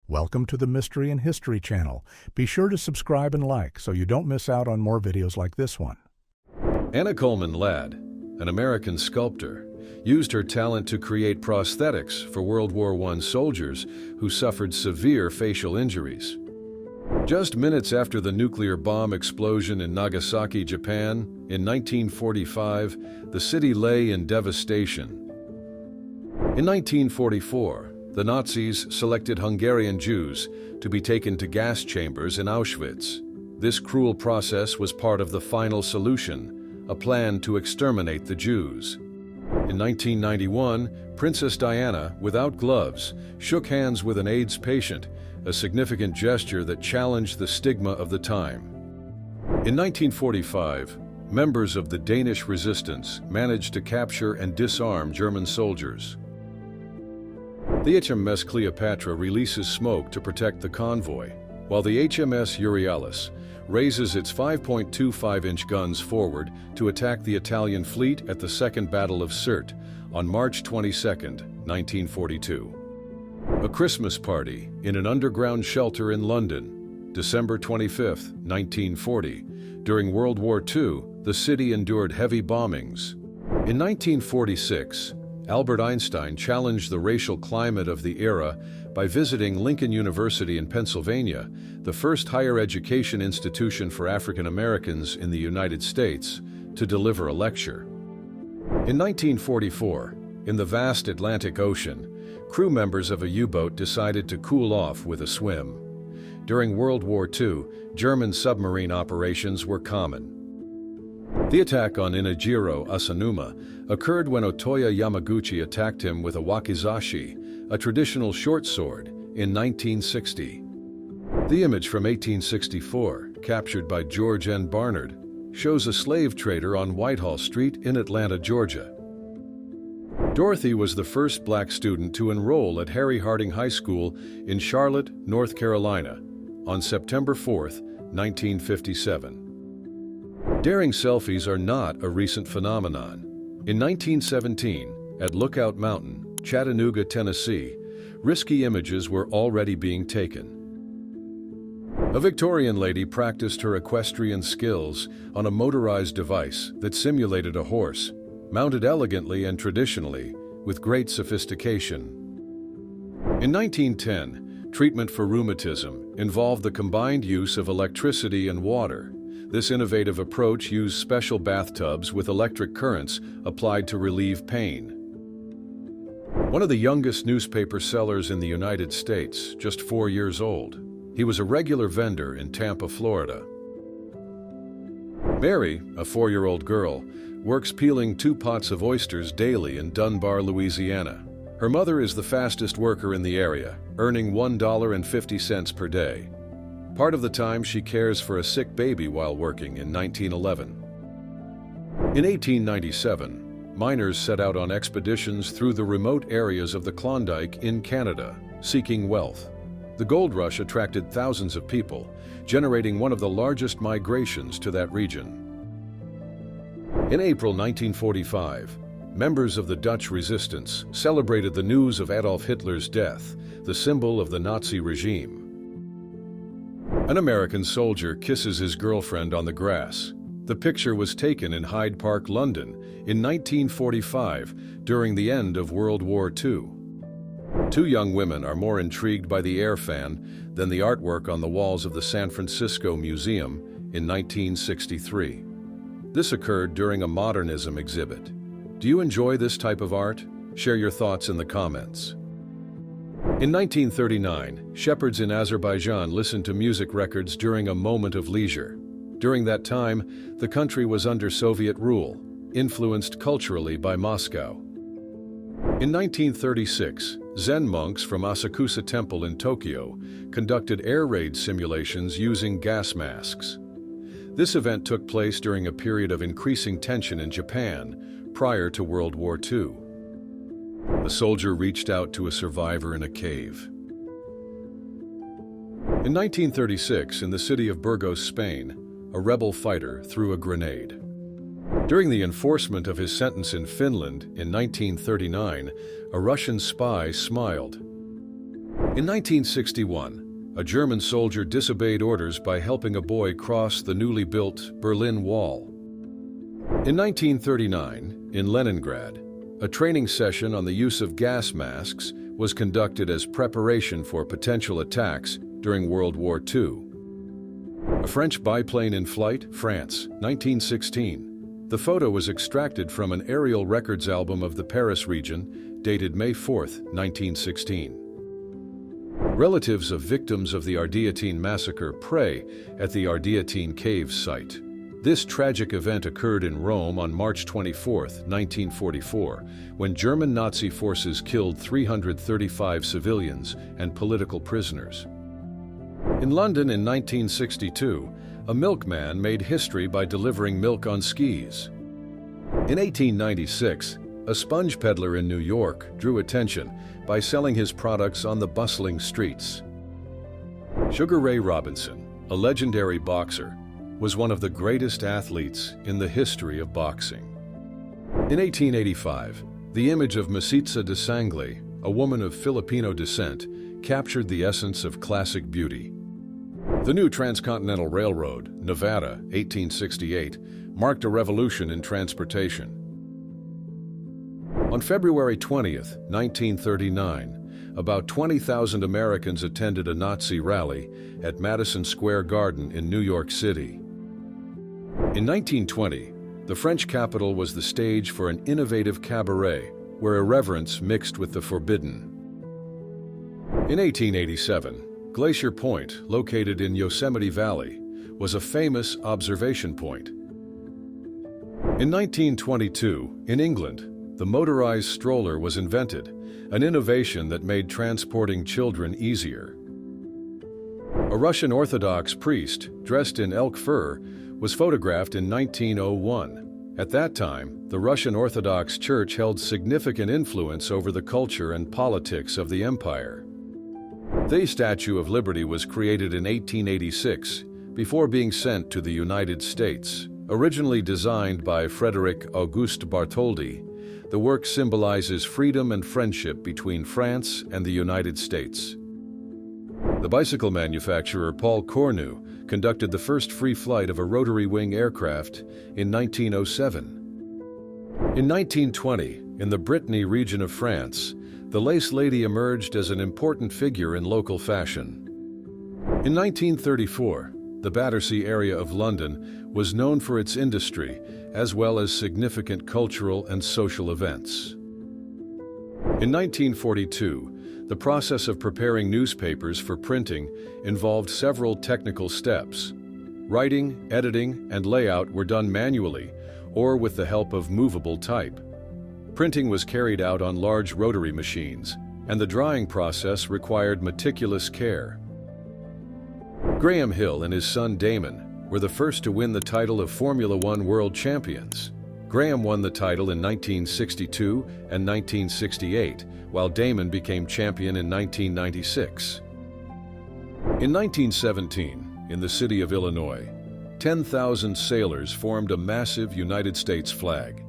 Welcome to the Mystery and History channel. Be sure to subscribe and like so you don't miss out on more videos like this one. Anna Coleman Ladd, an American sculptor, used her talent to create prosthetics for World War I soldiers who suffered severe facial injuries. Just minutes after the nuclear bomb explosion in Nagasaki, Japan, in 1945, the city lay in devastation. In 1944, the Nazis selected Hungarian Jews to be taken to gas chambers in Auschwitz. This cruel process was part of the final solution, a plan to exterminate the Jews. In 1991, Princess Diana, without gloves, shook hands with an AIDS patient, a significant gesture that challenged the stigma of the time. In 1945, members of the Danish resistance managed to capture and disarm German soldiers. The HMS Cleopatra releases smoke to protect the convoy, while the HMS Euryalus raises its 5.25-inch guns forward to attack the Italian fleet at the Second Battle of Sirte on March 22, 1942. A Christmas party in an underground shelter in London, December 25, 1940. During World War II, the city endured heavy bombings. In 1946, Albert Einstein challenged the racial climate of the era by visiting Lincoln University in Pennsylvania, the first higher education institution for African Americans in the United States, to deliver a lecture. In 1944, in the vast Atlantic Ocean, crew members of a U-boat decided to cool off with a swim. During World War II, German submarine operations were common. The attack on Inajiro Asanuma occurred when Otoya Yamaguchi attacked him with a wakizashi, a traditional short sword, in 1960. The image from 1864, captured by George N. Barnard, shows a slave trader on Whitehall Street in Atlanta, Georgia. Dorothy was the first black student to enroll at Harry Harding High School in Charlotte, North Carolina, on September 4, 1957. Daring selfies are not a recent phenomenon. In 1917, at Lookout Mountain, Chattanooga, Tennessee, risky images were already being taken. A Victorian lady practiced her equestrian skills on a motorized device that simulated a horse, mounted elegantly and traditionally, with great sophistication. In 1910, treatment for rheumatism involved the combined use of electricity and water. This innovative approach used special bathtubs with electric currents applied to relieve pain. One of the youngest newspaper sellers in the United States, just 4 years old, he was a regular vendor in Tampa, Florida. Mary, a 4-year-old girl, works peeling 2 pots of oysters daily in Dunbar, Louisiana. Her mother is the fastest worker in the area, earning $1.50 per day. Part of the time she cares for a sick baby while working in 1911. In 1897, miners set out on expeditions through the remote areas of the Klondike in Canada, seeking wealth. The gold rush attracted thousands of people, generating one of the largest migrations to that region. In April 1945, members of the Dutch resistance celebrated the news of Adolf Hitler's death, the symbol of the Nazi regime. An American soldier kisses his girlfriend on the grass. The picture was taken in Hyde Park, London, in 1945, during the end of World War II. 2 young women are more intrigued by the air fan than the artwork on the walls of the San Francisco Museum in 1963. This occurred during a modernism exhibit. Do you enjoy this type of art? Share your thoughts in the comments. In 1939, shepherds in Azerbaijan listened to music records during a moment of leisure. During that time, the country was under Soviet rule, influenced culturally by Moscow. In 1936, Zen monks from Asakusa Temple in Tokyo conducted air raid simulations using gas masks. This event took place during a period of increasing tension in Japan prior to World War II. A soldier reached out to a survivor in a cave. In 1936, in the city of Burgos, Spain, a rebel fighter threw a grenade. During the enforcement of his sentence in Finland in 1939, a Russian spy smiled. In 1961, a German soldier disobeyed orders by helping a boy cross the newly built Berlin Wall. In 1939, in Leningrad, a training session on the use of gas masks was conducted as preparation for potential attacks during World War II. A French biplane in flight, France, 1916. The photo was extracted from an aerial records album of the Paris region, dated May 4, 1916. Relatives of victims of the Ardeatine massacre pray at the Ardeatine Caves site. This tragic event occurred in Rome on March 24, 1944, when German Nazi forces killed 335 civilians and political prisoners. In London in 1962, a milkman made history by delivering milk on skis. In 1896, a sponge peddler in New York drew attention by selling his products on the bustling streets. Sugar Ray Robinson, a legendary boxer, was one of the greatest athletes in the history of boxing. In 1885, the image of Masitza de Sangley, a woman of Filipino descent, captured the essence of classic beauty. The new Transcontinental Railroad, Nevada, 1868, marked a revolution in transportation. On February 20, 1939, about 20,000 Americans attended a Nazi rally at Madison Square Garden in New York City. In 1920, the French capital was the stage for an innovative cabaret where irreverence mixed with the forbidden. In 1887, Glacier Point, located in Yosemite Valley, was a famous observation point. In 1922, in England, the motorized stroller was invented, an innovation that made transporting children easier. A Russian Orthodox priest, dressed in elk fur, was photographed in 1901. At that time, the Russian Orthodox Church held significant influence over the culture and politics of the empire. The Statue of Liberty was created in 1886, before being sent to the United States. Originally designed by Frederick Auguste Bartholdi, the work symbolizes freedom and friendship between France and the United States. The bicycle manufacturer Paul Cornu conducted the first free flight of a rotary-wing aircraft in 1907. In 1920, in the Brittany region of France, the lace lady emerged as an important figure in local fashion. In 1934, the Battersea area of London was known for its industry, as well as significant cultural and social events. In 1942, the process of preparing newspapers for printing involved several technical steps. Writing, editing, and layout were done manually, or with the help of movable type. Printing was carried out on large rotary machines, and the drying process required meticulous care. Graham Hill and his son Damon were the first to win the title of Formula One World Champions. Graham won the title in 1962 and 1968, while Damon became champion in 1996. In 1917, in the city of Illinois, 10,000 sailors formed a massive United States flag.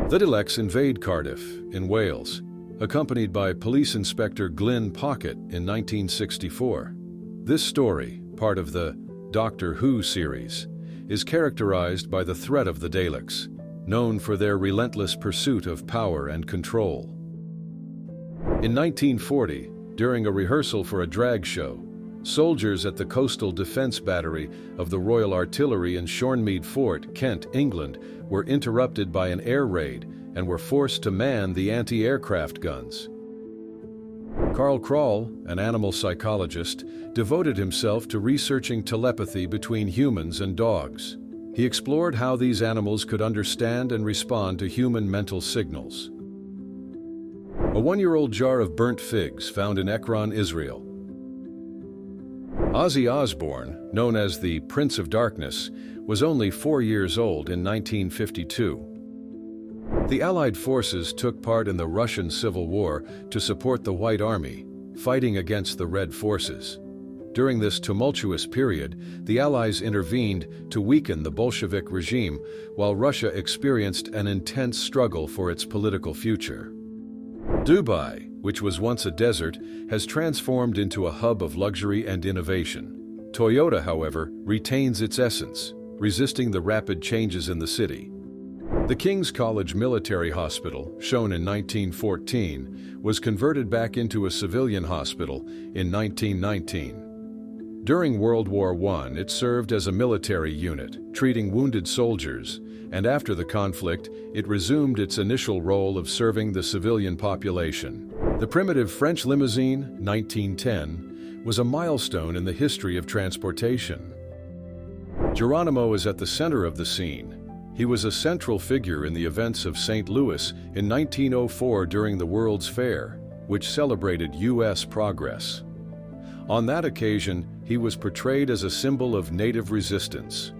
The Daleks invade Cardiff, in Wales, accompanied by Police Inspector Glyn Pocket in 1964. This story, part of the Doctor Who series, is characterized by the threat of the Daleks, known for their relentless pursuit of power and control. In 1940, during a rehearsal for a drag show, soldiers at the Coastal Defence Battery of the Royal Artillery in Shornmead Fort, Kent, England, were interrupted by an air raid and were forced to man the anti-aircraft guns. Carl Kroll, an animal psychologist, devoted himself to researching telepathy between humans and dogs. He explored how these animals could understand and respond to human mental signals. A one-year-old jar of burnt figs found in Ekron, Israel. Ozzy Osbourne, known as the Prince of Darkness, was only 4 years old in 1952. The Allied forces took part in the Russian Civil War to support the White Army, fighting against the Red Forces. During this tumultuous period, the Allies intervened to weaken the Bolshevik regime, while Russia experienced an intense struggle for its political future. Dubai, which was once a desert, has transformed into a hub of luxury and innovation. Toyota, however, retains its essence, resisting the rapid changes in the city. The King's College Military Hospital, shown in 1914, was converted back into a civilian hospital in 1919. During World War I, it served as a military unit, treating wounded soldiers, and after the conflict, it resumed its initial role of serving the civilian population. The primitive French limousine, 1910, was a milestone in the history of transportation. Geronimo is at the center of the scene. He was a central figure in the events of St. Louis in 1904 during the World's Fair, which celebrated U.S. progress. On that occasion, he was portrayed as a symbol of native resistance,